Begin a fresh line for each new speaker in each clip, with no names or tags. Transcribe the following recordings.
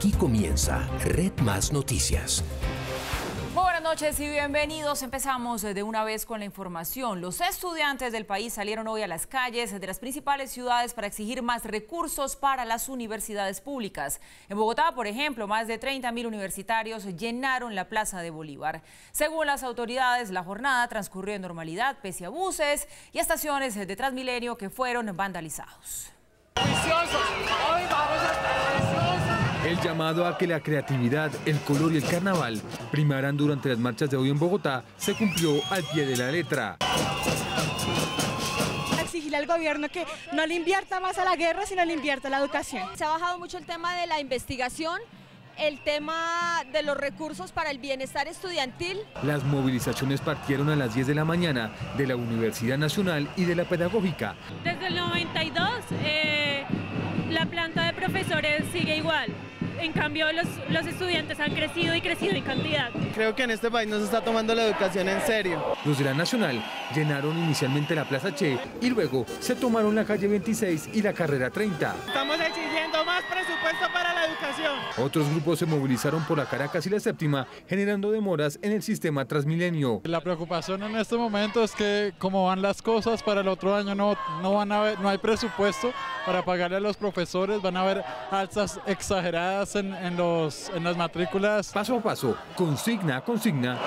Aquí comienza Red Más Noticias.
Muy buenas noches y bienvenidos. Empezamos de una vez con la información. Los estudiantes del país salieron hoy a las calles de las principales ciudades para exigir más recursos para las universidades públicas. En Bogotá, por ejemplo, más de 30.000 universitarios llenaron la Plaza de Bolívar. Según las autoridades, la jornada transcurrió en normalidad, pese a buses y estaciones de Transmilenio que fueron vandalizados.
El llamado a que la creatividad, el color y el carnaval primaran durante las marchas de hoy en Bogotá se cumplió al pie de la letra.
Exigirle al gobierno que no le invierta más a la guerra, sino le invierta a la educación.
Se ha bajado mucho el tema de la investigación, el tema de los recursos para el bienestar estudiantil.
Las movilizaciones partieron a las 10 de la mañana de la Universidad Nacional y de la Pedagógica.
Desde el 92 la planta de profesores sigue igual. En cambio, los estudiantes han crecido y crecido en cantidad.
Creo que en este país no se está tomando la educación en serio.
Los de la Nacional llenaron inicialmente la Plaza Che y luego se tomaron la calle 26 y la carrera 30.
Estamos exigiendo más presupuesto para la educación.
Otros grupos se movilizaron por la Caracas y la Séptima, generando demoras en el sistema Transmilenio.
La preocupación en este momento es que como van las cosas para el otro año no hay presupuesto para pagarle a los profesores, van a haber alzas exageradas en las matrículas.
Paso a paso, consigna a consigna,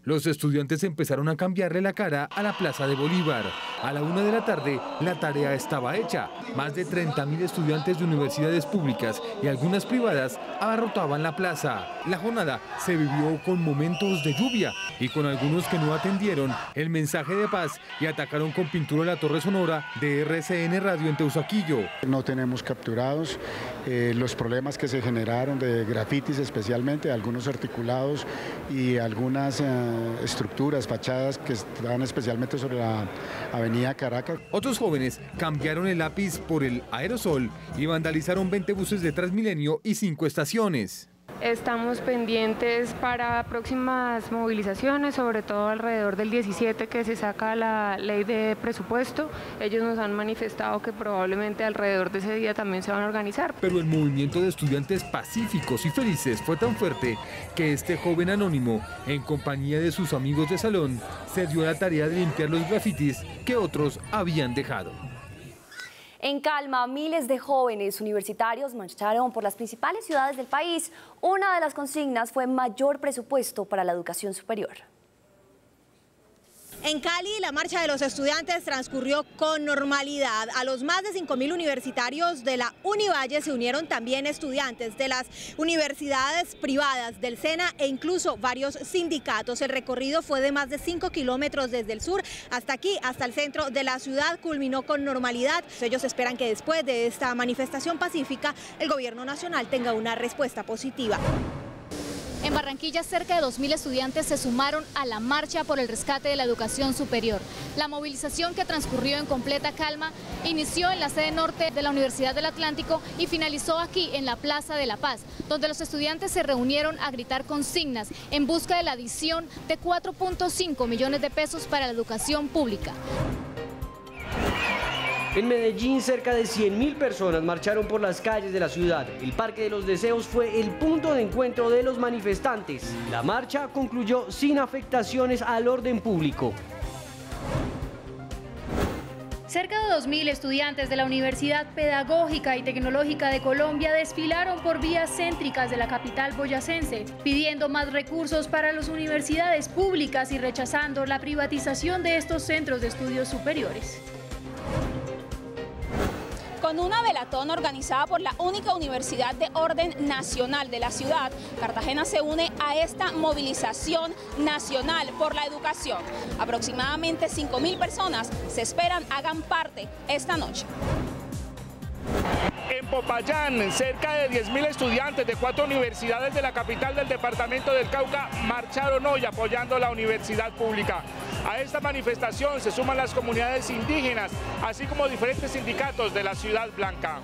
los estudiantes empezaron a cambiarle la cara a la Plaza de Bolívar. A la 1 de la tarde, la tarea estaba hecha. Más de 30.000 estudiantes de universidades públicas y algunas privadas abarrotaban la plaza. La jornada se vivió con momentos de lluvia y con algunos que no atendieron el mensaje de paz y atacaron con pintura la torre sonora de RCN Radio en Teusaquillo.
No tenemos capturados los problemas que se generaron de grafitis, especialmente algunos articulados y algunas estructuras, fachadas que están especialmente sobre la avenida Caracas.
Otros jóvenes cambiaron el lápiz por el aerosol y vandalizaron 20 buses de Transmilenio y 5 estaciones.
Estamos pendientes para próximas movilizaciones, sobre todo alrededor del 17 que se saca la ley de presupuesto. Ellos nos han manifestado que probablemente alrededor de ese día también se van a organizar.
Pero el movimiento de estudiantes pacíficos y felices fue tan fuerte que este joven anónimo, en compañía de sus amigos de salón, se dio a la tarea de limpiar los grafitis que otros habían dejado.
En Calma, miles de jóvenes universitarios marcharon por las principales ciudades del país. Una de las consignas fue mayor presupuesto para la educación superior.
En Cali, la marcha de los estudiantes transcurrió con normalidad. A los más de 5.000 universitarios de la Univalle se unieron también estudiantes de las universidades privadas del SENA e incluso varios sindicatos. El recorrido fue de más de 5 kilómetros desde el sur hasta aquí, hasta el centro de la ciudad. Culminó con normalidad. Ellos esperan que después de esta manifestación pacífica, el gobierno nacional tenga una respuesta positiva.
En Barranquilla, cerca de 2.000 estudiantes se sumaron a la marcha por el rescate de la educación superior. La movilización, que transcurrió en completa calma, inició en la sede norte de la Universidad del Atlántico y finalizó aquí en la Plaza de la Paz, donde los estudiantes se reunieron a gritar consignas en busca de la adición de 4.5 millones de pesos para la educación pública.
En Medellín, cerca de 100.000 personas marcharon por las calles de la ciudad. El Parque de los Deseos fue el punto de encuentro de los manifestantes. La marcha concluyó sin afectaciones al orden público.
Cerca de 2.000 estudiantes de la Universidad Pedagógica y Tecnológica de Colombia desfilaron por vías céntricas de la capital boyacense, pidiendo más recursos para las universidades públicas y rechazando la privatización de estos centros de estudios superiores.
Con una velatón organizada por la única universidad de orden nacional de la ciudad, Cartagena se une a esta movilización nacional por la educación. Aproximadamente 5.000 personas se esperan hagan parte esta noche.
En Popayán, cerca de 10.000 estudiantes de 4 universidades de la capital del departamento del Cauca marcharon hoy apoyando la universidad pública. A esta manifestación se suman las comunidades indígenas, así como diferentes sindicatos de la Ciudad Blanca.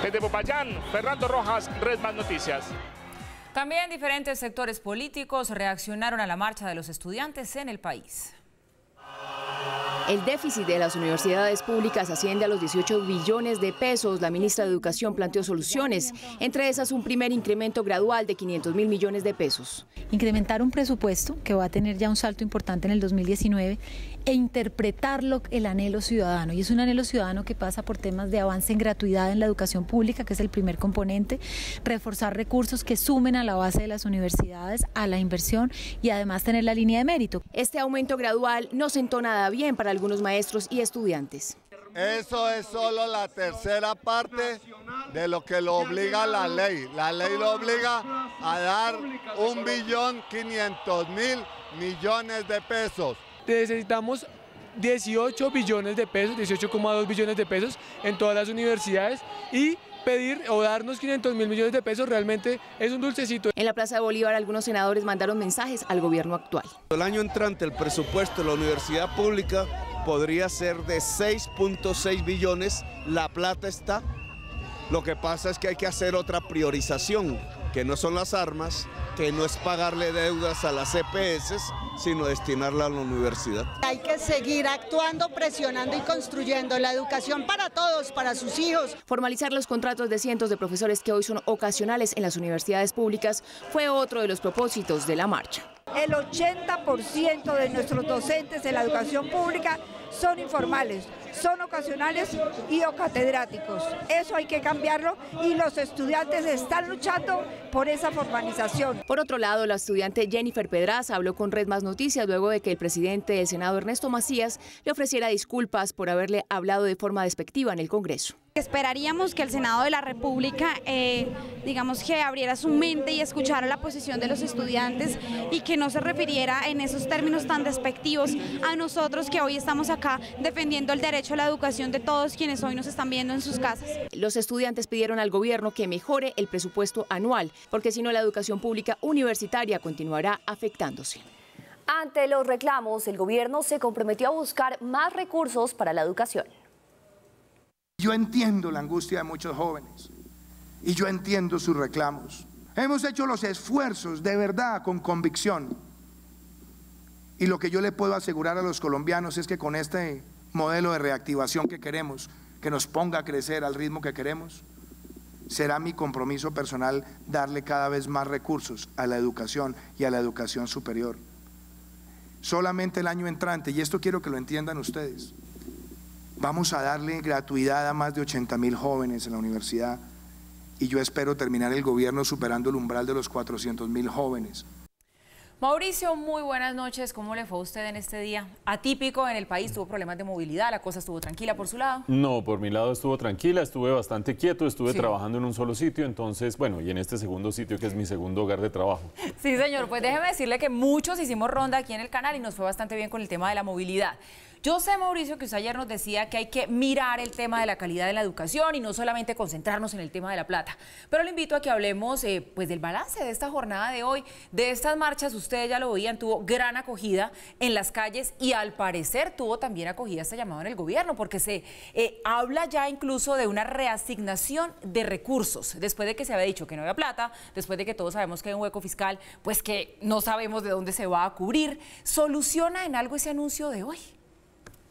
Desde Popayán, Fernando Rojas, Red Más Noticias.
También diferentes sectores políticos reaccionaron a la marcha de los estudiantes en el país.
El déficit de las universidades públicas asciende a los 18 billones de pesos. La ministra de Educación planteó soluciones, entre esas un primer incremento gradual de 500.000 millones de pesos.
Incrementar un presupuesto que va a tener ya un salto importante en el 2019 e interpretarlo el anhelo ciudadano. Y es un anhelo ciudadano que pasa por temas de avance en gratuidad en la educación pública, que es el primer componente, reforzar recursos que sumen a la base de las universidades, a la inversión y además tener la línea de mérito.
Este aumento gradual no sentó nada bien para algunos maestros y estudiantes.
Eso es solo la tercera parte de lo que lo obliga la ley. La ley lo obliga a dar 1.500.000 millones de pesos.
Necesitamos 18 billones de pesos, 18,2 billones de pesos en todas las universidades y pedir o darnos 500.000 millones de pesos realmente es un dulcecito.
En la Plaza de Bolívar algunos senadores mandaron mensajes al gobierno actual.
El año entrante el presupuesto de la universidad pública podría ser de 6.6 billones, la plata está. Lo que pasa es que hay que hacer otra priorización, que no son las armas, que no es pagarle deudas a las EPS, sino destinarla a la universidad.
Hay que seguir actuando, presionando y construyendo la educación para todos, para sus hijos.
Formalizar los contratos de cientos de profesores que hoy son ocasionales en las universidades públicas fue otro de los propósitos de la marcha.
El 80% de nuestros docentes de la educación pública son informales, son ocasionales y o catedráticos. Eso hay que cambiarlo y los estudiantes están luchando por esa formalización.
Por otro lado, la estudiante Jennifer Pedraza habló con Red Más Noticias luego de que el presidente del Senado, Ernesto Macías, le ofreciera disculpas por haberle hablado de forma despectiva en el Congreso.
Esperaríamos que el Senado de la República, digamos que abriera su mente y escuchara la posición de los estudiantes y que no se refiriera en esos términos tan despectivos a nosotros que hoy estamos acá defendiendo el derecho a la educación de todos quienes hoy nos están viendo en sus casas.
Los estudiantes pidieron al gobierno que mejore el presupuesto anual, porque si no la educación pública universitaria continuará afectándose.
Ante los reclamos, el gobierno se comprometió a buscar más recursos para la educación.
Yo entiendo la angustia de muchos jóvenes y yo entiendo sus reclamos. Hemos hecho los esfuerzos de verdad, con convicción. Y lo que yo le puedo asegurar a los colombianos es que con este modelo de reactivación que queremos, que nos ponga a crecer al ritmo que queremos, será mi compromiso personal darle cada vez más recursos a la educación y a la educación superior. Solamente el año entrante, y esto quiero que lo entiendan ustedes, vamos a darle gratuidad a más de 80.000 jóvenes en la universidad y yo espero terminar el gobierno superando el umbral de los 400.000 jóvenes.
Mauricio, muy buenas noches. ¿Cómo le fue a usted en este día atípico en el país? ¿Tuvo problemas de movilidad? ¿La cosa estuvo tranquila por su lado?
No, por mi lado estuvo tranquila, estuve bastante quieto, estuve trabajando en un solo sitio, entonces, bueno, y en este segundo sitio que es mi segundo hogar de trabajo.
Sí, señor, pues déjeme decirle que muchos hicimos ronda aquí en el canal y nos fue bastante bien con el tema de la movilidad. Yo sé, Mauricio, que usted ayer nos decía que hay que mirar el tema de la calidad de la educación y no solamente concentrarnos en el tema de la plata. Pero le invito a que hablemos pues del balance de esta jornada de hoy, de estas marchas. Ustedes ya lo veían, tuvo gran acogida en las calles y al parecer tuvo también acogida este llamado en el gobierno, porque se habla ya incluso de una reasignación de recursos, después de que se había dicho que no había plata, después de que todos sabemos que hay un hueco fiscal, pues que no sabemos de dónde se va a cubrir. ¿Soluciona en algo ese anuncio de hoy?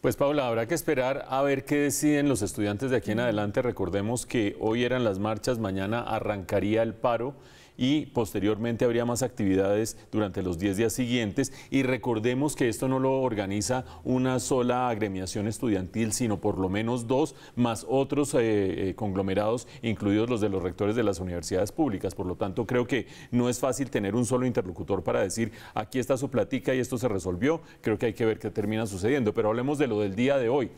Pues Paula, habrá que esperar a ver qué deciden los estudiantes de aquí en adelante. Recordemos que hoy eran las marchas, mañana arrancaría el paro y posteriormente habría más actividades durante los 10 días siguientes. Y recordemos que esto no lo organiza una sola agremiación estudiantil, sino por lo menos dos, más otros conglomerados, incluidos los de los rectores de las universidades públicas. Por lo tanto, creo que no es fácil tener un solo interlocutor para decir, aquí está su platica y esto se resolvió. Creo que hay que ver qué termina sucediendo, pero hablemos de lo del día de hoy.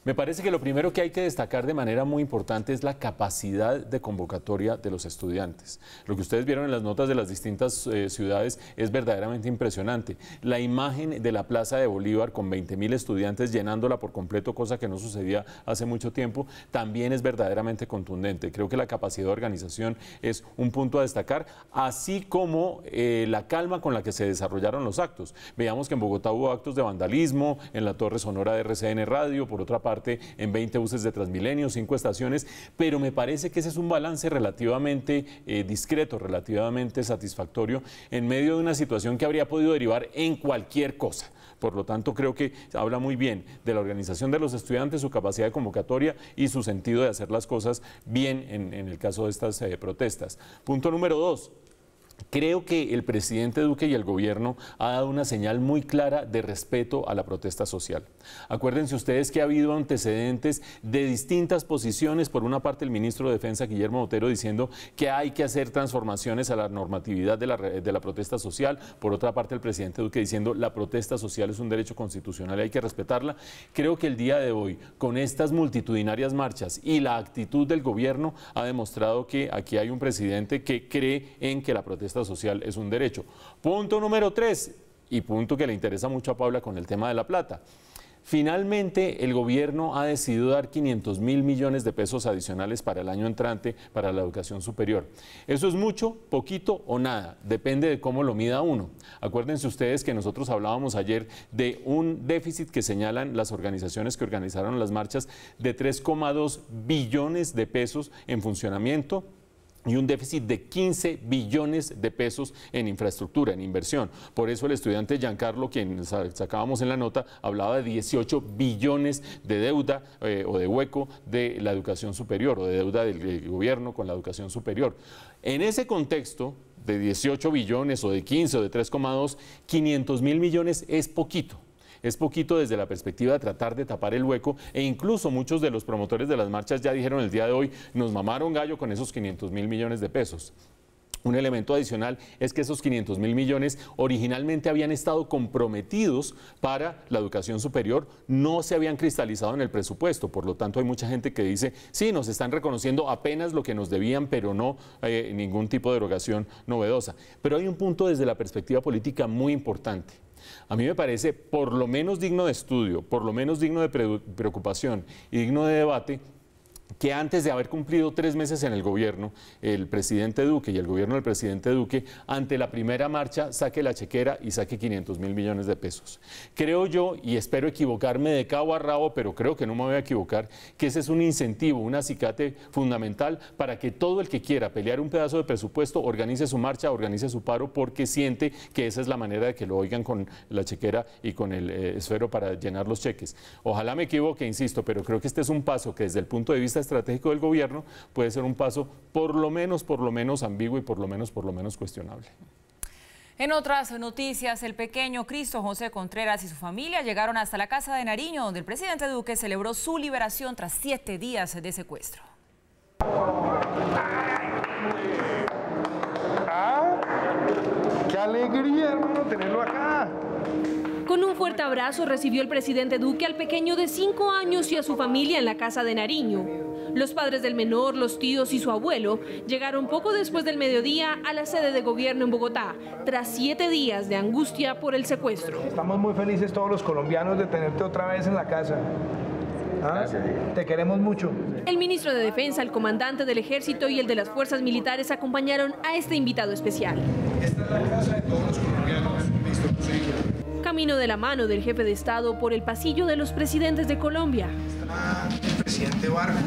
Me parece que lo primero que hay que destacar de manera muy importante es la capacidad de convocatoria de los estudiantes. Lo que ustedes vieron en las notas de las distintas ciudades es verdaderamente impresionante. La imagen de la Plaza de Bolívar con 20.000 estudiantes llenándola por completo, cosa que no sucedía hace mucho tiempo, también es verdaderamente contundente. Creo que la capacidad de organización es un punto a destacar, así como la calma con la que se desarrollaron los actos. Veíamos que en Bogotá hubo actos de vandalismo, en la Torre Sonora de RCN Radio, por otra parte, parte en 20 buses de Transmilenio, 5 estaciones, pero me parece que ese es un balance relativamente discreto, relativamente satisfactorio en medio de una situación que habría podido derivar en cualquier cosa. Por lo tanto, creo que habla muy bien de la organización de los estudiantes, su capacidad de convocatoria y su sentido de hacer las cosas bien en el caso de estas protestas. Punto número 2. Creo que el presidente Duque y el gobierno ha dado una señal muy clara de respeto a la protesta social. Acuérdense ustedes que ha habido antecedentes de distintas posiciones. Por una parte, el ministro de Defensa, Guillermo Botero, diciendo que hay que hacer transformaciones a la normatividad de la protesta social. Por otra parte, el presidente Duque diciendo la protesta social es un derecho constitucional y hay que respetarla. Creo que el día de hoy, con estas multitudinarias marchas y la actitud del gobierno, ha demostrado que aquí hay un presidente que cree en que la protesta social es un derecho. Punto número 3, y punto que le interesa mucho a Paula con el tema de la plata. Finalmente, el gobierno ha decidido dar 500.000 millones de pesos adicionales para el año entrante para la educación superior. ¿Eso es mucho, poquito o nada? Depende de cómo lo mida uno. Acuérdense ustedes que nosotros hablábamos ayer de un déficit que señalan las organizaciones que organizaron las marchas de 3,2 billones de pesos en funcionamiento y un déficit de 15 billones de pesos en infraestructura, en inversión. Por eso el estudiante Giancarlo, quien sacábamos en la nota, hablaba de 18 billones de deuda o de hueco de la educación superior o de deuda del gobierno con la educación superior. En ese contexto de 18 billones o de 15 o de 3,2, 500.000 millones es poquito. Es poquito desde la perspectiva de tratar de tapar el hueco e incluso muchos de los promotores de las marchas ya dijeron el día de hoy, nos mamaron gallo con esos 500.000 millones de pesos. Un elemento adicional es que esos 500.000 millones originalmente habían estado comprometidos para la educación superior, no se habían cristalizado en el presupuesto, por lo tanto hay mucha gente que dice, sí, nos están reconociendo apenas lo que nos debían, pero no ningún tipo de erogación novedosa. Pero hay un punto desde la perspectiva política muy importante. A mí me parece por lo menos digno de estudio, por lo menos digno de preocupación y digno de debate que antes de haber cumplido 3 meses en el gobierno, el presidente Duque y el gobierno del presidente Duque, ante la primera marcha, saque la chequera y saque 500.000 millones de pesos. Creo yo, y espero equivocarme de cabo a rabo, pero creo que no me voy a equivocar, que ese es un incentivo, un acicate fundamental para que todo el que quiera pelear un pedazo de presupuesto organice su marcha, organice su paro, porque siente que esa es la manera de que lo oigan con la chequera y con el esfero para llenar los cheques. Ojalá me equivoque, insisto, pero creo que este es un paso que desde el punto de vista estratégico del gobierno puede ser un paso por lo menos ambiguo y por lo menos cuestionable.
En otras noticias, el pequeño Cristo José Contreras y su familia llegaron hasta la Casa de Nariño, donde el presidente Duque celebró su liberación tras 7 días de secuestro.
¡Qué alegría, hermano, tenerlo acá!
Con un fuerte abrazo recibió el presidente Duque al pequeño de 5 años y a su familia en la Casa de Nariño. Los padres del menor, los tíos y su abuelo llegaron poco después del mediodía a la sede de gobierno en Bogotá, tras 7 días de angustia por el secuestro.
Estamos muy felices todos los colombianos de tenerte otra vez en la casa. ¿Ah? Te queremos mucho.
El ministro de Defensa, el comandante del Ejército y el de las Fuerzas Militares acompañaron a este invitado especial.
Esta es la casa de todos los colombianos.
Camino de la mano del jefe de Estado por el pasillo de los presidentes de Colombia.
Está el presidente Barco,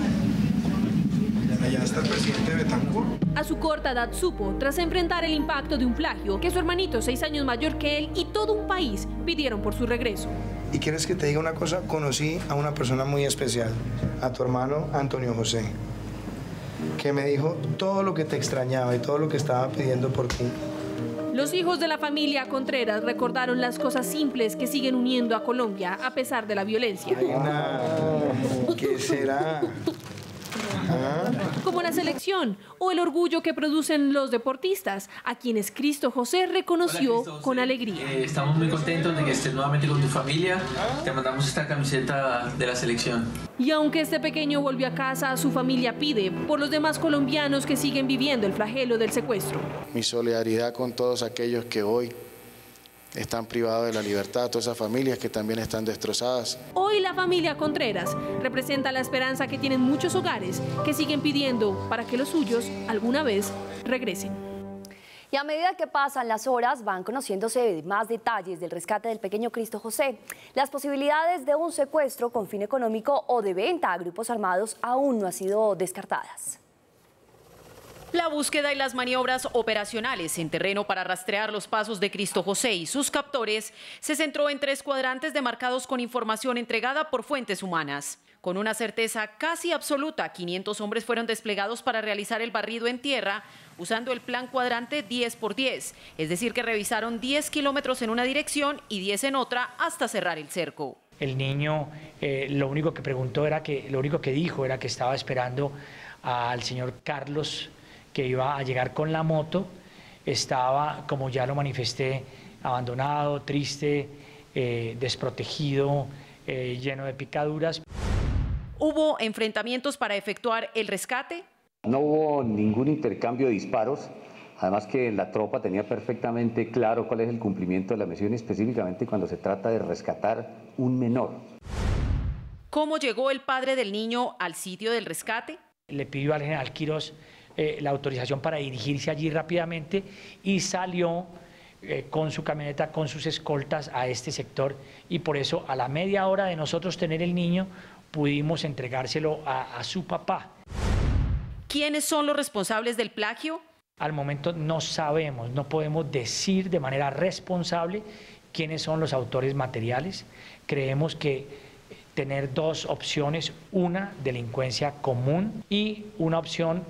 allá está el presidente Betancourt.
A su corta edad supo, tras enfrentar el impacto de un plagio, que su hermanito, 6 años mayor que él, y todo un país pidieron por su regreso.
Y quieres que te diga una cosa, conocí a una persona muy especial, a tu hermano Antonio José, que me dijo todo lo que te extrañaba y todo lo que estaba pidiendo por ti.
Los hijos de la familia Contreras recordaron las cosas simples que siguen uniendo a Colombia a pesar de la violencia.
¿Qué será?
Como la selección o el orgullo que producen los deportistas, a quienes Cristo José reconoció con alegría.
Estamos muy contentos de que estés nuevamente con tu familia. Te mandamos esta camiseta de la selección.
Y aunque este pequeño volvió a casa, su familia pide por los demás colombianos que siguen viviendo el flagelo del secuestro.
Mi solidaridad con todos aquellos que hoy están privados de la libertad, todas esas familias que también están destrozadas.
Hoy la familia Contreras representa la esperanza que tienen muchos hogares que siguen pidiendo para que los suyos alguna vez regresen.
Y a medida que pasan las horas, van conociéndose más detalles del rescate del pequeño Cristo José. Las posibilidades de un secuestro con fin económico o de venta a grupos armados aún no han sido descartadas.
La búsqueda y las maniobras operacionales en terreno para rastrear los pasos de Cristo José y sus captores se centró en 3 cuadrantes demarcados con información entregada por fuentes humanas. Con una certeza casi absoluta, 500 hombres fueron desplegados para realizar el barrido en tierra usando el plan cuadrante 10×10, es decir que revisaron 10 kilómetros en una dirección y 10 en otra hasta cerrar el cerco.
El niño lo único que dijo era que estaba esperando al señor Carlos, que iba a llegar con la moto. Estaba, como ya lo manifesté, abandonado, triste, desprotegido, lleno de picaduras.
¿Hubo enfrentamientos para efectuar el rescate?
No hubo ningún intercambio de disparos, además que la tropa tenía perfectamente claro cuál es el cumplimiento de la misión, específicamente cuando se trata de rescatar un menor.
¿Cómo llegó el padre del niño al sitio del rescate?
Le pidió al general Quirós la autorización para dirigirse allí rápidamente y salió con su camioneta, con sus escoltas a este sector, y por eso a la media hora de nosotros tener el niño pudimos entregárselo a su papá.
¿Quiénes son los responsables del plagio?
Al momento no sabemos, no podemos decir de manera responsable quiénes son los autores materiales. Creemos que tener 2 opciones, una delincuencia común y una opción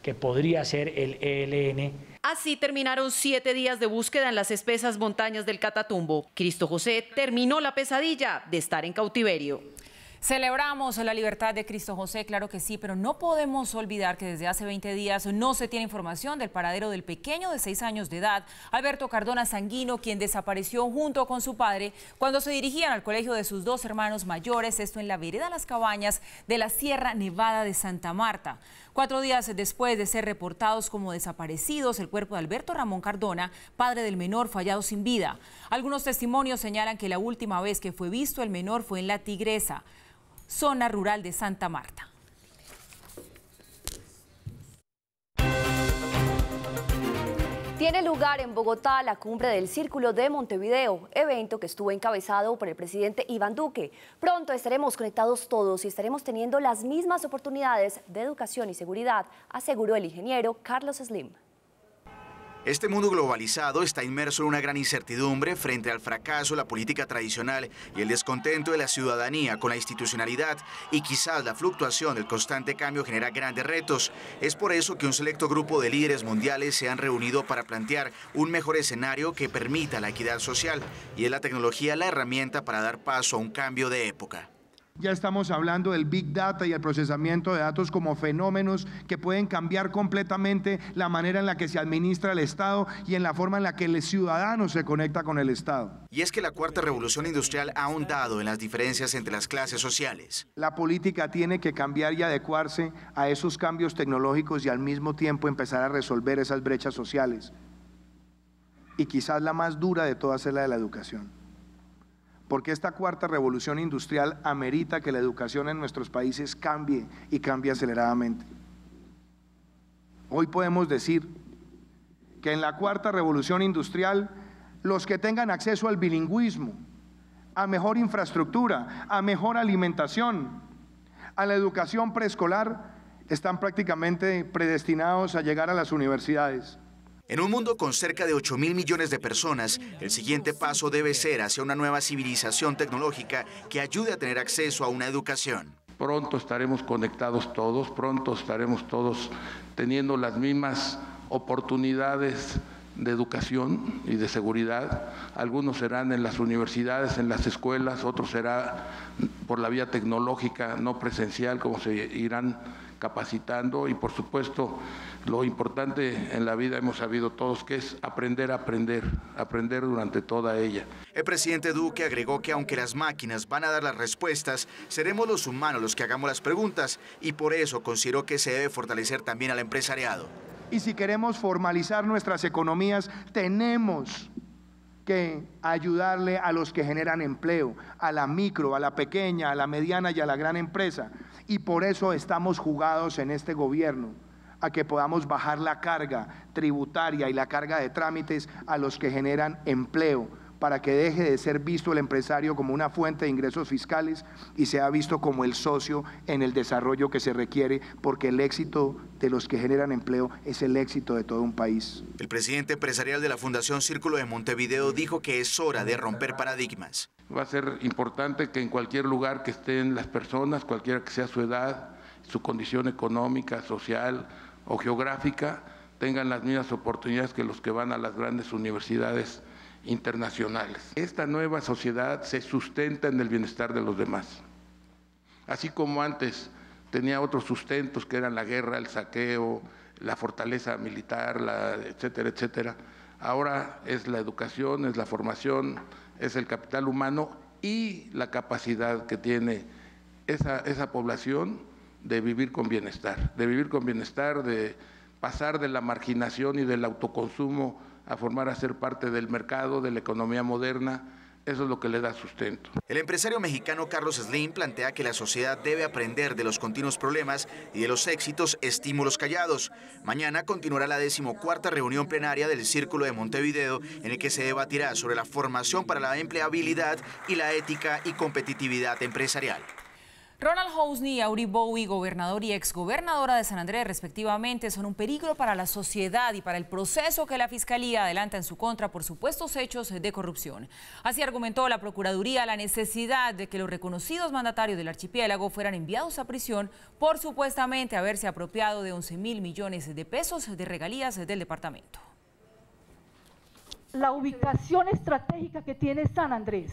que podría ser el ELN.
Así terminaron 7 días de búsqueda en las espesas montañas del Catatumbo. Cristo José terminó la pesadilla de estar en cautiverio.
Celebramos la libertad de Cristo José, claro que sí, pero no podemos olvidar que desde hace 20 días no se tiene información del paradero del pequeño de 6 años de edad, Alberto Cardona Sanguino, quien desapareció junto con su padre cuando se dirigían al colegio de sus 2 hermanos mayores, esto en la vereda Las Cabañas de la Sierra Nevada de Santa Marta. 4 días después de ser reportados como desaparecidos, el cuerpo de Alberto Ramón Cardona, padre del menor, fue hallado sin vida. Algunos testimonios señalan que la última vez que fue visto el menor fue en La Tigresa, zona rural de Santa Marta.
Tiene lugar en Bogotá la cumbre del Círculo de Montevideo, evento que estuvo encabezado por el presidente Iván Duque. Pronto estaremos conectados todos y estaremos teniendo las mismas oportunidades de educación y seguridad, aseguró el ingeniero Carlos Slim.
Este mundo globalizado está inmerso en una gran incertidumbre frente al fracaso de la política tradicional y el descontento de la ciudadanía con la institucionalidad, y quizás la fluctuación del constante cambio genera grandes retos. Es por eso que un selecto grupo de líderes mundiales se han reunido para plantear un mejor escenario que permita la equidad social, y es la tecnología la herramienta para dar paso a un cambio de época.
Ya estamos hablando del Big Data y el procesamiento de datos como fenómenos que pueden cambiar completamente la manera en la que se administra el Estado y en la forma en la que el ciudadano se conecta con el Estado.
Y es que la cuarta revolución industrial ha ahondado en las diferencias entre las clases sociales.
La política tiene que cambiar y adecuarse a esos cambios tecnológicos y al mismo tiempo empezar a resolver esas brechas sociales. Y quizás la más dura de todas es la de la educación. Porque esta cuarta revolución industrial amerita que la educación en nuestros países cambie y cambie aceleradamente. Hoy podemos decir que en la cuarta revolución industrial, los que tengan acceso al bilingüismo, a mejor infraestructura, a mejor alimentación, a la educación preescolar, están prácticamente predestinados a llegar a las universidades.
En un mundo con cerca de 8.000 millones de personas, el siguiente paso debe ser hacia una nueva civilización tecnológica que ayude a tener acceso a una educación.
Pronto estaremos conectados todos, pronto estaremos todos teniendo las mismas oportunidades de educación y de seguridad. Algunos serán en las universidades, en las escuelas, otros será por la vía tecnológica, no presencial, como se irán capacitando, y por supuesto lo importante en la vida hemos sabido todos que es aprender a aprender durante toda ella.
El presidente Duque agregó que aunque las máquinas van a dar las respuestas, seremos los humanos los que hagamos las preguntas, y por eso consideró que se debe fortalecer también al empresariado.
Y si queremos formalizar nuestras economías, tenemos que ayudarle a los que generan empleo, a la micro, a la pequeña, a la mediana y a la gran empresa. Y por eso estamos jugados en este gobierno a que podamos bajar la carga tributaria y la carga de trámites a los que generan empleo, para que deje de ser visto el empresario como una fuente de ingresos fiscales y sea visto como el socio en el desarrollo que se requiere, porque el éxito de los que generan empleo es el éxito de todo un país.
El presidente empresarial de la Fundación Círculo de Montevideo dijo que es hora de romper paradigmas.
Va a ser importante que en cualquier lugar que estén las personas, cualquiera que sea su edad, su condición económica, social o geográfica, tengan las mismas oportunidades que los que van a las grandes universidades internacionales. Esta nueva sociedad se sustenta en el bienestar de los demás. Así como antes tenía otros sustentos que eran la guerra, el saqueo, la fortaleza militar, etcétera, etcétera. Ahora es la educación, es la formación, es el capital humano y la capacidad que tiene esa población de vivir con bienestar, de pasar de la marginación y del autoconsumo a formar a ser parte del mercado, de la economía moderna. Eso es lo que le da sustento.
El empresario mexicano Carlos Slim plantea que la sociedad debe aprender de los continuos problemas y de los éxitos estímulos callados. Mañana continuará la 14ª reunión plenaria del Círculo de Montevideo, en el que se debatirá sobre la formación para la empleabilidad y la ética y competitividad empresarial.
Ronald Housney y Auri Bowie, gobernador y exgobernadora de San Andrés, respectivamente, son un peligro para la sociedad y para el proceso que la Fiscalía adelanta en su contra por supuestos hechos de corrupción. Así argumentó la Procuraduría la necesidad de que los reconocidos mandatarios del archipiélago fueran enviados a prisión por supuestamente haberse apropiado de 11.000 millones de pesos de regalías del departamento.
La ubicación estratégica que tiene San Andrés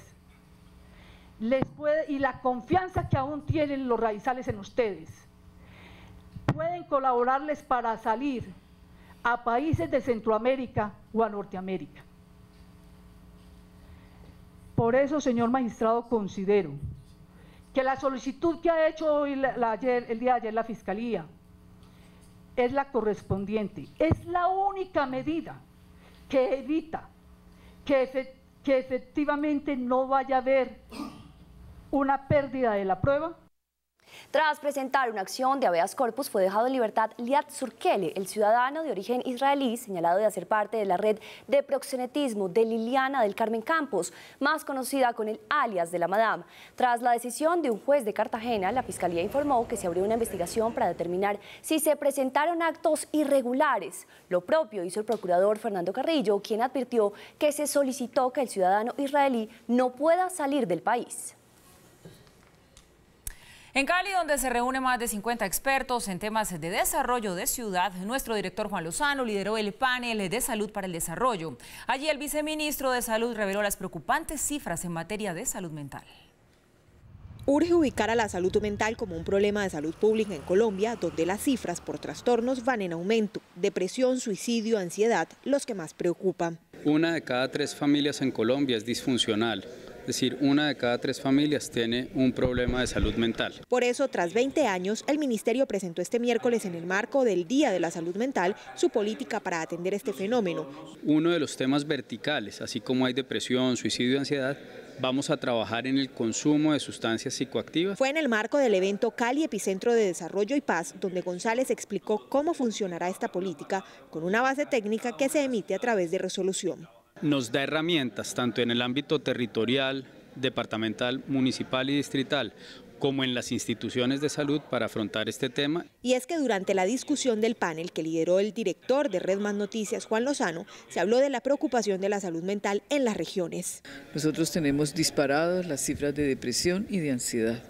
y la confianza que aún tienen los raizales en ustedes, pueden colaborarles para salir a países de Centroamérica o a Norteamérica. Por eso, señor magistrado, considero que la solicitud que ha hecho hoy, el día de ayer la Fiscalía es la correspondiente, es la única medida que evita que efectivamente no vaya a haber una pérdida de la prueba.
Tras presentar una acción de habeas corpus, fue dejado en libertad Liat Surkele, el ciudadano de origen israelí señalado de hacer parte de la red de proxenetismo de Liliana del Carmen Campos, más conocida con el alias de la Madame. Tras la decisión de un juez de Cartagena, la Fiscalía informó que se abrió una investigación para determinar si se presentaron actos irregulares. Lo propio hizo el procurador Fernando Carrillo, quien advirtió que se solicitó que el ciudadano israelí no pueda salir del país.
En Cali, donde se reúnen más de 50 expertos en temas de desarrollo de ciudad, nuestro director Juan Lozano lideró el panel de salud para el desarrollo. Allí el viceministro de Salud reveló las preocupantes cifras en materia de salud mental.
Urge ubicar a la salud mental como un problema de salud pública en Colombia, donde las cifras por trastornos van en aumento. Depresión, suicidio, ansiedad, los que más preocupan.
1 de cada 3 familias en Colombia es disfuncional. Es decir, 1 de cada 3 familias tiene un problema de salud mental.
Por eso, tras 20 años, el Ministerio presentó este miércoles, en el marco del Día de la Salud Mental, su política para atender este fenómeno.
Uno de los temas verticales, así como hay depresión, suicidio y ansiedad, vamos a trabajar en el consumo de sustancias psicoactivas.
Fue en el marco del evento Cali Epicentro de Desarrollo y Paz, donde González explicó cómo funcionará esta política, con una base técnica que se emite a través de resolución.
Nos da herramientas tanto en el ámbito territorial, departamental, municipal y distrital, como en las instituciones de salud para afrontar este tema.
Y es que durante la discusión del panel que lideró el director de Red Más Noticias, Juan Lozano, se habló de la preocupación de la salud mental en las regiones.
Nosotros tenemos disparadas las cifras de depresión y de ansiedad.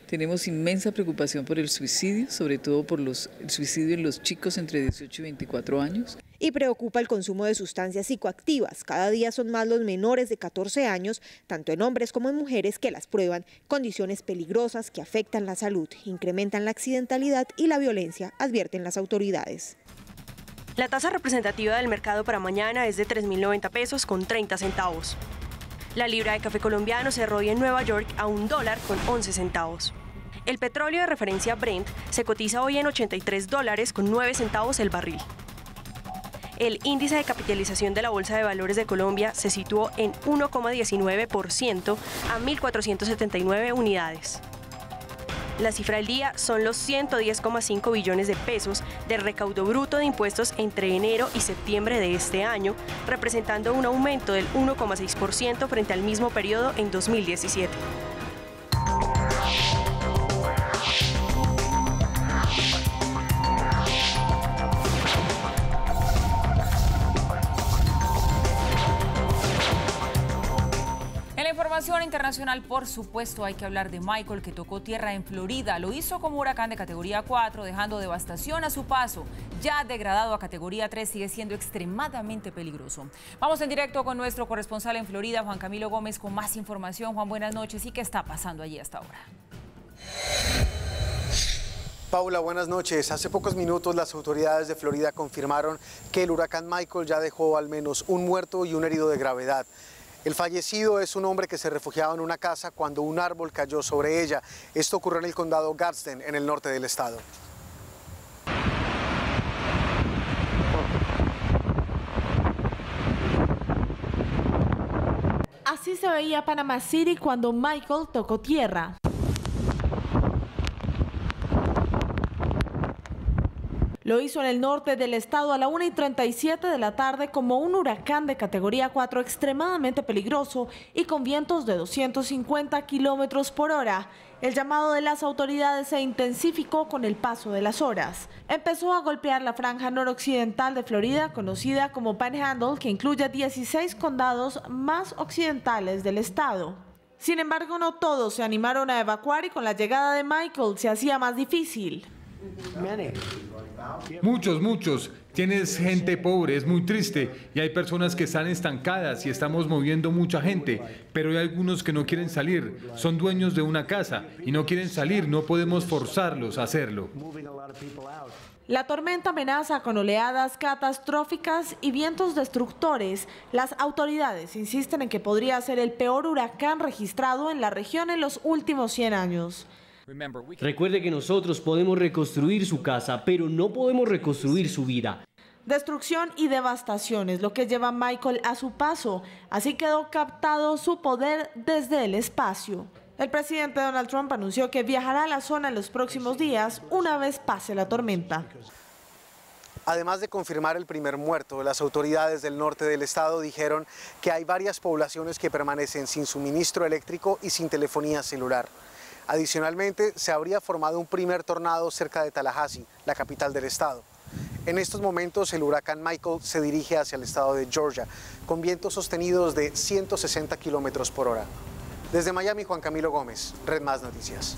Tenemos inmensa preocupación por el suicidio, sobre todo por el suicidio en los chicos entre 18 y 24 años.
Y preocupa el consumo de sustancias psicoactivas. Cada día son más los menores de 14 años, tanto en hombres como en mujeres, que las prueban. Condiciones peligrosas que afectan la salud, incrementan la accidentalidad y la violencia, advierten las autoridades.
La tasa representativa del mercado para mañana es de 3.090 pesos con 30 centavos. La libra de café colombiano cerró hoy en Nueva York a $1 con 11 centavos. El petróleo de referencia Brent se cotiza hoy en $83 con 9 centavos el barril. El índice de capitalización de la Bolsa de Valores de Colombia se situó en 1,19% a 1.479 unidades. La cifra del día son los 110,5 billones de pesos de recaudo bruto de impuestos entre enero y septiembre de este año, representando un aumento del 1,6% frente al mismo periodo en 2017.
Información internacional, por supuesto, hay que hablar de Michael, que tocó tierra en Florida. Lo hizo como huracán de categoría 4, dejando devastación a su paso. Ya degradado a categoría 3, sigue siendo extremadamente peligroso. Vamos en directo con nuestro corresponsal en Florida, Juan Camilo Gómez, con más información. Juan, buenas noches. ¿Y qué está pasando allí hasta ahora?
Paula, buenas noches. Hace pocos minutos las autoridades de Florida confirmaron que el huracán Michael ya dejó al menos un muerto y un herido de gravedad. El fallecido es un hombre que se refugiaba en una casa cuando un árbol cayó sobre ella. Esto ocurrió en el condado Gadsden, en el norte del estado.
Así se veía Panama City cuando Michael tocó tierra. Lo hizo en el norte del estado a la 1:37 de la tarde como un huracán de categoría 4 extremadamente peligroso y con vientos de 250 kilómetros por hora. El llamado de las autoridades se intensificó con el paso de las horas. Empezó a golpear la franja noroccidental de Florida, conocida como Panhandle, que incluye 16 condados más occidentales del estado. Sin embargo, no todos se animaron a evacuar y con la llegada de Michael se hacía más difícil.
Muchos. Tienes gente pobre, es muy triste y hay personas que están estancadas y estamos moviendo mucha gente, pero hay algunos que no quieren salir, son dueños de una casa y no quieren salir, no podemos forzarlos a hacerlo.
La tormenta amenaza con oleadas catastróficas y vientos destructores. Las autoridades insisten en que podría ser el peor huracán registrado en la región en los últimos 100 años.
Recuerde que nosotros podemos reconstruir su casa, pero no podemos reconstruir su vida.
Destrucción y devastación es lo que lleva a Michael a su paso. Así quedó captado su poder desde el espacio. El presidente Donald Trump anunció que viajará a la zona en los próximos días una vez pase la tormenta.
Además de confirmar el primer muerto, las autoridades del norte del estado dijeron que hay varias poblaciones que permanecen sin suministro eléctrico y sin telefonía celular. Adicionalmente, se habría formado un primer tornado cerca de Tallahassee, la capital del estado. En estos momentos, el huracán Michael se dirige hacia el estado de Georgia, con vientos sostenidos de 160 kilómetros por hora. Desde Miami, Juan Camilo Gómez, Red Más Noticias.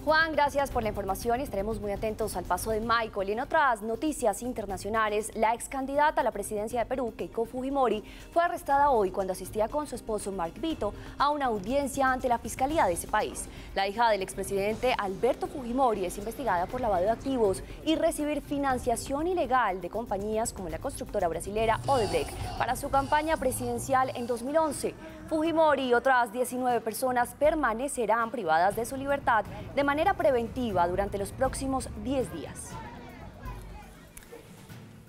Juan, gracias por la información y estaremos muy atentos al paso de Michael. Y en otras noticias internacionales, la ex candidata a la presidencia de Perú, Keiko Fujimori, fue arrestada hoy cuando asistía con su esposo Mark Vito a una audiencia ante la fiscalía de ese país. La hija del expresidente Alberto Fujimori es investigada por lavado de activos y recibir financiación ilegal de compañías como la constructora brasilera Odebrecht para su campaña presidencial en 2011. Fujimori y otras 19 personas permanecerán privadas de su libertad de manera preventiva durante los próximos 10 días.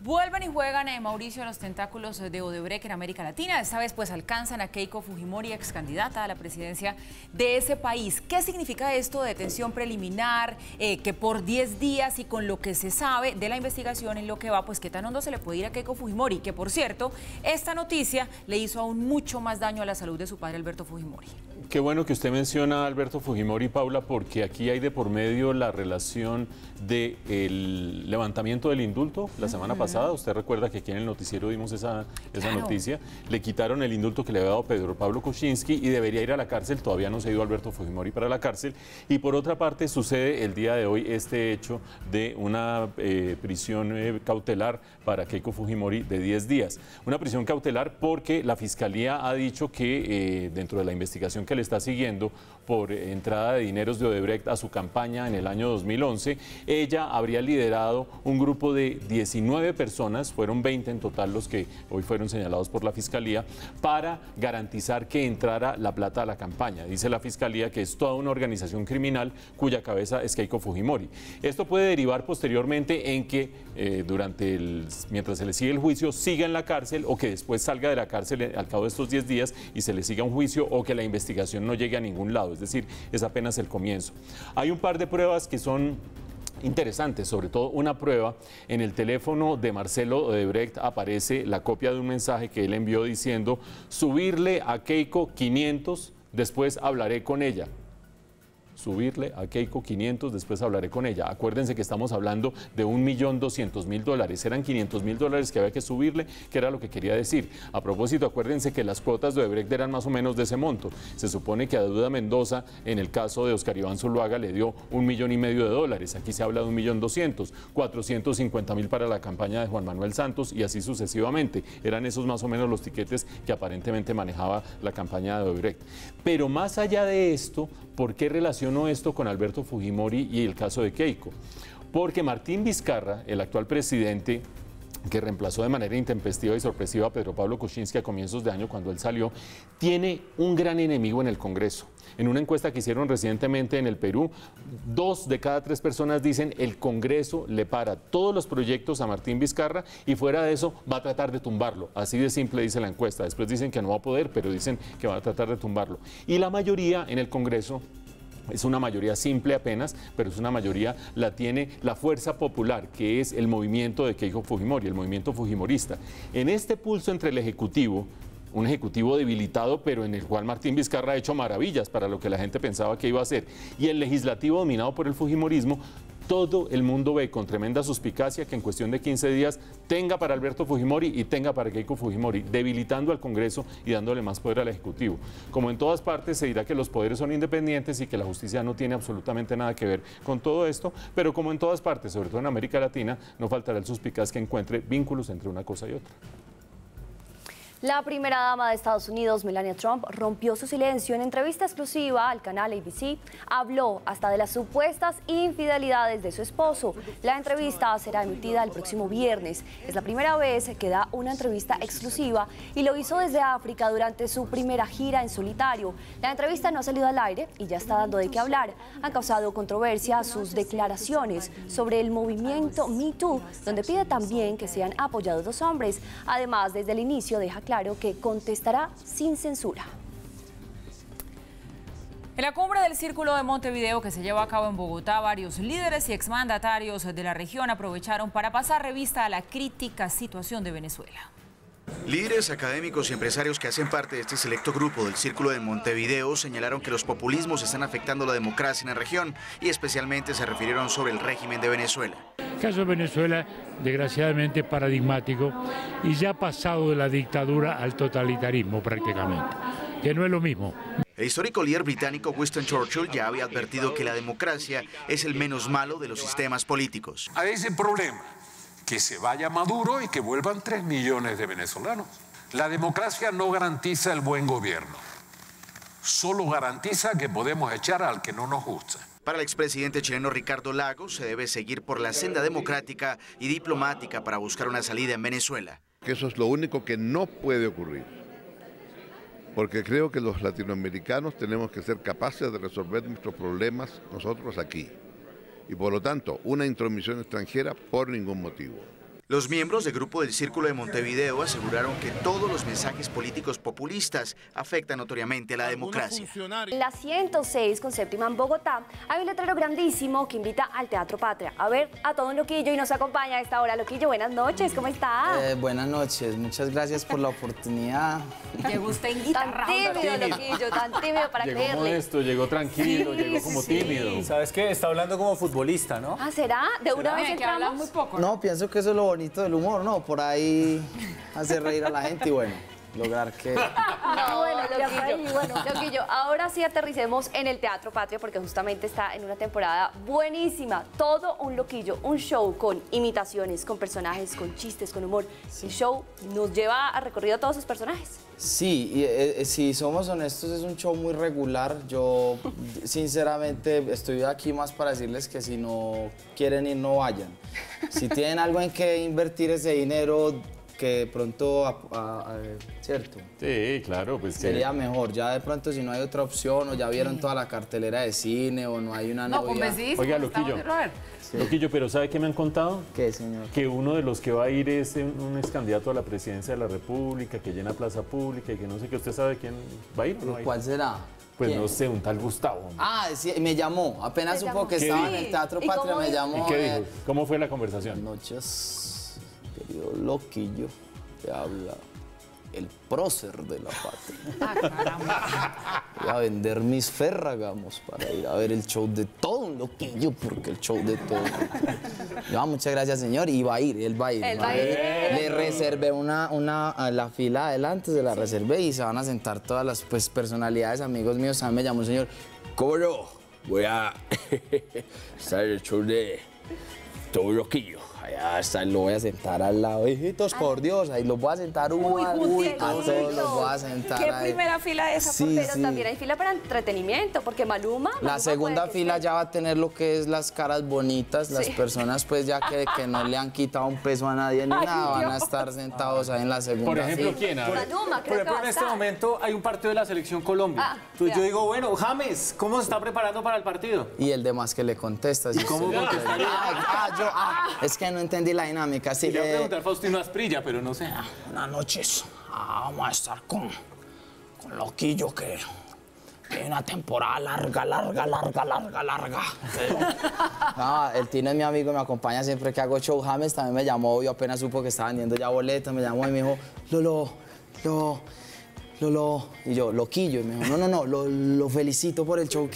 Vuelven y juegan Mauricio los tentáculos de Odebrecht en América Latina. Esta vez pues alcanzan a Keiko Fujimori, ex candidata a la presidencia de ese país. ¿Qué significa esto de detención preliminar? Que por 10 días y con lo que se sabe de la investigación en lo que va, pues qué tan hondo se le puede ir a Keiko Fujimori. Que por cierto, esta noticia le hizo aún mucho más daño a la salud de su padre Alberto Fujimori.
Qué bueno que usted menciona a Alberto Fujimori, Paula, porque aquí hay de por medio la relación del levantamiento del indulto la semana pasada. Usted recuerda que aquí en el noticiero vimos esa noticia. Le quitaron el indulto que le había dado Pedro Pablo Kuczynski y debería ir a la cárcel. Todavía no se ha ido Alberto Fujimori para la cárcel. Y por otra parte sucede el día de hoy este hecho de una prisión cautelar para Keiko Fujimori de 10 días. Una prisión cautelar porque la Fiscalía ha dicho que dentro de la investigación que le está siguiendo por entrada de dineros de Odebrecht a su campaña en el año 2011, ella habría liderado un grupo de 19 personas personas, fueron 20 en total los que hoy fueron señalados por la Fiscalía, para garantizar que entrara la plata a la campaña. Dice la Fiscalía que es toda una organización criminal cuya cabeza es Keiko Fujimori. Esto puede derivar posteriormente en que mientras se le sigue el juicio siga en la cárcel, o que después salga de la cárcel al cabo de estos 10 días y se le siga un juicio, o que la investigación no llegue a ningún lado. Es decir, es apenas el comienzo. Hay un par de pruebas que son interesantes, sobre todo una prueba. En el teléfono de Marcelo Odebrecht aparece la copia de un mensaje que él envió diciendo: subirle a Keiko 500, después hablaré con ella. Subirle a Keiko 500, después hablaré con ella. Acuérdense que estamos hablando de $1.200.000. Eran $500.000 que había que subirle, que era lo que quería decir. A propósito, acuérdense que las cuotas de Odebrecht eran más o menos de ese monto. Se supone que a Duda Mendoza, en el caso de Oscar Iván Zuluaga, le dio $1,5 millones. Aquí se habla de $1.200.000, $450.000 para la campaña de Juan Manuel Santos, y así sucesivamente. Eran esos más o menos los tiquetes que aparentemente manejaba la campaña de Odebrecht. Pero más allá de esto, ¿por qué relaciono esto con Alberto Fujimori y el caso de Keiko? Porque Martín Vizcarra, el actual presidente, que reemplazó de manera intempestiva y sorpresiva a Pedro Pablo Kuczynski a comienzos de año cuando él salió, tiene un gran enemigo en el Congreso. En una encuesta que hicieron recientemente en el Perú, 2 de cada 3 personas dicen el Congreso le para todos los proyectos a Martín Vizcarra y fuera de eso va a tratar de tumbarlo. Así de simple dice la encuesta. Después dicen que no va a poder, pero dicen que va a tratar de tumbarlo. Y la mayoría en el Congreso es una mayoría simple apenas, pero es una mayoría, la tiene la Fuerza Popular, que es el movimiento de Keiko Fujimori, el movimiento fujimorista. En este pulso entre el Ejecutivo, un Ejecutivo debilitado, pero en el cual Martín Vizcarra ha hecho maravillas para lo que la gente pensaba que iba a hacer, y el Legislativo dominado por el fujimorismo, todo el mundo ve con tremenda suspicacia que en cuestión de 15 días tenga para Alberto Fujimori y tenga para Keiko Fujimori, debilitando al Congreso y dándole más poder al Ejecutivo. Como en todas partes se dirá que los poderes son independientes y que la justicia no tiene absolutamente nada que ver con todo esto, pero como en todas partes, sobre todo en América Latina, no faltará el suspicaz que encuentre vínculos entre una cosa y otra.
La primera dama de Estados Unidos, Melania Trump, rompió su silencio en entrevista exclusiva al canal ABC. Habló hasta de las supuestas infidelidades de su esposo. La entrevista será emitida el próximo viernes. Es la primera vez que da una entrevista exclusiva y lo hizo desde África durante su primera gira en solitario. La entrevista no ha salido al aire y ya está dando de qué hablar. Han causado controversia sus declaraciones sobre el movimiento Me Too, donde pide también que sean apoyados los hombres. Además, desde el inicio deja claro que contestará sin censura.
En la cumbre del Círculo de Montevideo que se llevó a cabo en Bogotá, varios líderes y exmandatarios de la región aprovecharon para pasar revista a la crítica situación de Venezuela.
Líderes académicos y empresarios que hacen parte de este selecto grupo del Círculo de Montevideo señalaron que los populismos están afectando la democracia en la región y especialmente se refirieron sobre el régimen de Venezuela.
El caso de Venezuela, desgraciadamente, es paradigmático y ya ha pasado de la dictadura al totalitarismo prácticamente, que no es lo mismo.
El histórico líder británico Winston Churchill ya había advertido que la democracia es el menos malo de los sistemas políticos.
A ese problema, que se vaya Maduro y que vuelvan 3 millones de venezolanos. La democracia no garantiza el buen gobierno, solo garantiza que podemos echar al que no nos gusta.
Para el expresidente chileno Ricardo Lagos, se debe seguir por la senda democrática y diplomática para buscar una salida en Venezuela.
Que eso es lo único que no puede ocurrir, porque creo que los latinoamericanos tenemos que ser capaces de resolver nuestros problemas nosotros aquí. Y por lo tanto, una intromisión extranjera por ningún motivo.
Los miembros del Grupo del Círculo de Montevideo aseguraron que todos los mensajes políticos populistas afectan notoriamente a la democracia.
En la 106 con séptima en Bogotá hay un letrero grandísimo que invita al Teatro Patria a ver a todo un Loquillo y nos acompaña a esta hora. Loquillo, buenas noches, ¿cómo está?
Buenas noches, muchas gracias por la oportunidad.
Llegó usted en guitarra.
Tan tímido, Loquillo, tan tímido para
llegó
creerle.
Modesto, llegó tranquilo, sí, llegó como tímido.
¿Sabes qué? Está hablando como futbolista, ¿no?
Ah, ¿será? ¿De una vez entramos?
Muy poco,
no, pienso que eso es lo bonito del humor, ¿no? Por ahí hacer reír a la gente y bueno. lograr que...
No, bueno, Loquillo, ahora sí aterricemos en el Teatro Patria porque justamente está en una temporada buenísima. Todo un Loquillo, un show con imitaciones, con personajes, con chistes, con humor. El show nos lleva a recorrido a todos sus personajes.
Sí, y, si somos honestos, es un show muy regular. Yo, sinceramente, estoy aquí más para decirles que si no quieren ir, no vayan. Si tienen algo en que invertir ese dinero, que de pronto, ¿cierto?
Sí, claro, pues
sería mejor. Ya de pronto, si no hay otra opción, o ya vieron toda la cartelera de cine, o no hay una novia.
Oiga, Loquillo. Loquillo, pero ¿sabe qué me han contado?
¿Qué, señor?
Que uno de los que va a ir es un ex candidato a la presidencia de la República, que llena plaza pública y que no sé qué. ¿Usted sabe quién va a ir o no va a ir?
¿Cuál será?
Pues
¿Quién?
no sé, un tal Gustavo.
Ah, sí, me llamó. Apenas supo que estaba en el Teatro Patria, me llamó.
¿Y qué dijo? ¿Cómo fue la conversación?
Buenas noches, querido Loquillo. Te habla el prócer de la patria. Voy a vender mis férragamos para ir a ver el show de todo un Loquillo, porque el show de todo. Muchas gracias, señor. Y va a ir, él va a ir. Le reservé la fila adelante, se la reservé y se van a sentar todas las personalidades, amigos míos. Me llamó un señor, ¿cómo yo? Voy a estar en el show de todo un Loquillo. Allá está, lo voy a sentar al lado, hijitos, por Dios, ahí los voy a sentar a todos los voy a sentar
¿Qué
ahí.
primera fila esa?
Sí,
pero
sí.
también hay fila para entretenimiento, porque Maluma
La segunda fila ya va a tener lo que es las caras bonitas, las personas pues ya que no le han quitado un peso a nadie ni nada, van a estar sentados ahí en la segunda fila.
Por ejemplo, ¿quién?
Maluma,
por ejemplo, en este momento hay un partido de la Selección Colombia. Entonces yo digo, bueno, James, ¿cómo se está preparando para el partido?
Y el demás que le contesta. ¿Y
cómo contestaría?
Es que no entendí la dinámica. Sí,
le voy a preguntar a Faustino Asprilla, pero no sé.
Buenas noches. Vamos a estar con Loquillo, que hay una temporada larga. No, el Tino es mi amigo, me acompaña siempre que hago show. James también me llamó, yo apenas supo que estaba vendiendo ya boletos, me llamó y me dijo, Lolo, y yo, Loquillo, y me dijo, no, lo felicito por el show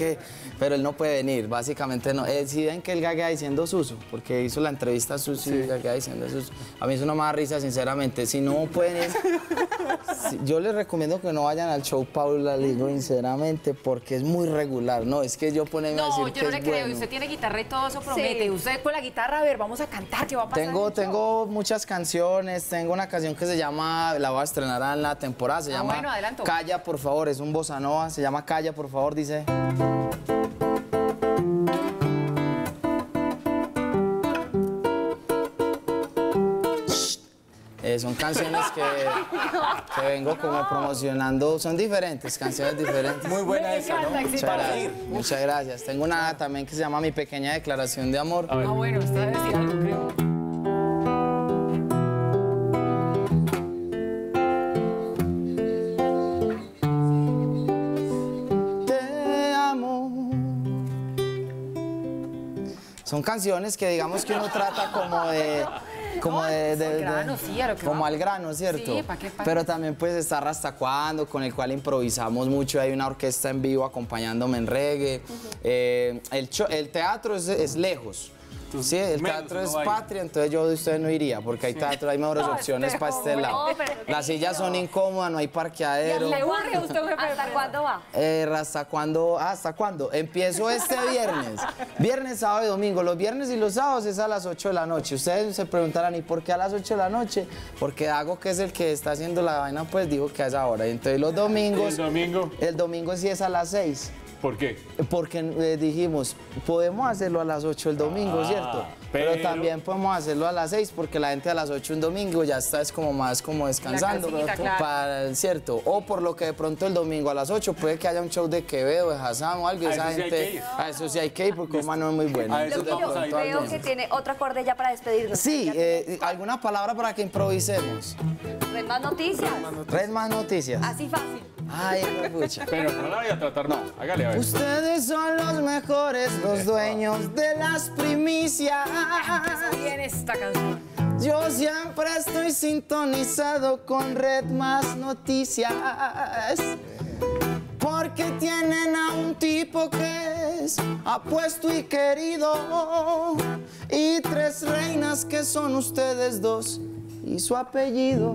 pero él no puede venir, básicamente no. Si ven que él gaguea diciendo Suso, porque hizo la entrevista a Suso y gaguea diciendo Suso. A mí eso no me da risa, sinceramente. Si no pueden ir, yo les recomiendo que no vayan al show Paula, le digo sinceramente, porque es muy regular, ¿no? Es que yo ponerme a decir que es bueno.
No, yo no le creo, usted tiene guitarra y todo eso promete. Sí. Usted con la guitarra, a ver, vamos a cantar, ¿qué va a pasar?
Tengo muchas canciones, tengo una canción que se llama, la voy a estrenar en la temporada, se llama
adelanto.
Calla, por favor, es un bossa nova, se llama Calla, por favor, dice... Son canciones que vengo como promocionando, son diferentes, canciones diferentes.
Muy buena esa, ¿no?
Muchas gracias. Tengo una también que se llama Mi Pequeña Declaración de Amor.
Bueno, usted debe decir algo, creo.
Te amo. Son canciones que digamos que uno trata como al grano, ¿cierto?
Sí, ¿para qué?
Pero también pues está Hasta Cuándo, con el cual improvisamos mucho, hay una orquesta en vivo acompañándome en reggae. El teatro es lejos. Sí, el teatro es patria, entonces yo de ustedes no iría, porque hay teatro, hay mejores opciones para este lado. Las sillas son incómodas, no hay parqueadero.
¿Hasta cuándo va?
¿Hasta cuándo? Empiezo este viernes. Viernes, sábado y domingo. Los viernes y los sábados es a las 8 de la noche. Ustedes se preguntarán, ¿y por qué a las 8 de la noche? Porque Dago, que es el que está haciendo la vaina, pues dijo que a esa hora. Y entonces los domingos...
¿El domingo?
El domingo sí es a las 6.
¿Por qué?
Porque dijimos, podemos hacerlo a las 8 el domingo, ¿cierto? Pero también podemos hacerlo a las 6 porque la gente a las 8 un domingo ya está es como más como descansando, claro. ¿Cierto? O por lo que de pronto el domingo a las 8 puede que haya un show de Quevedo, de Hassan o algo, esa gente, a eso sí hay que ir porque Omar no es muy bueno.
Creo que tiene otro acorde ya para despedirnos.
Sí, alguna palabra para que improvisemos.
Red Más Noticias.
Red Más Noticias.
Así fácil.
Ay, no, pucha.
Pero no la voy a tratar, no. Hágale, a ver.
Ustedes son los mejores, los dueños de las primicias.
Bien esta canción.
Yo siempre estoy sintonizado con Red Más Noticias. Porque tienen a un tipo que es apuesto y querido. Y 3 reinas que son ustedes 2 y su apellido.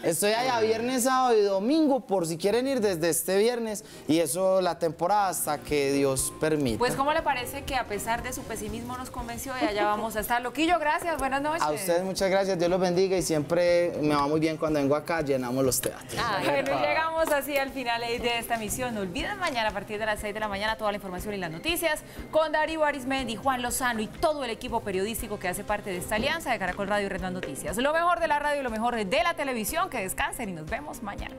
Estoy allá viernes, sábado y domingo, por si quieren ir desde este viernes, y eso la temporada hasta que Dios permita.
Pues, ¿cómo le parece que a pesar de su pesimismo nos convenció y allá vamos a estar? Loquillo, gracias, buenas noches.
A ustedes muchas gracias, Dios los bendiga, y siempre me va muy bien cuando vengo acá, llenamos los teatros.
Bueno, llegamos así al final de esta emisión. No olviden mañana a partir de las 6 de la mañana toda la información y las noticias con Darío Arizmendi, Juan Lozano y todo el equipo periodístico que hace parte de esta alianza de Caracol Radio y Red Más Noticias. Lo mejor de la radio y lo mejor de la televisión. Que descansen y nos vemos mañana.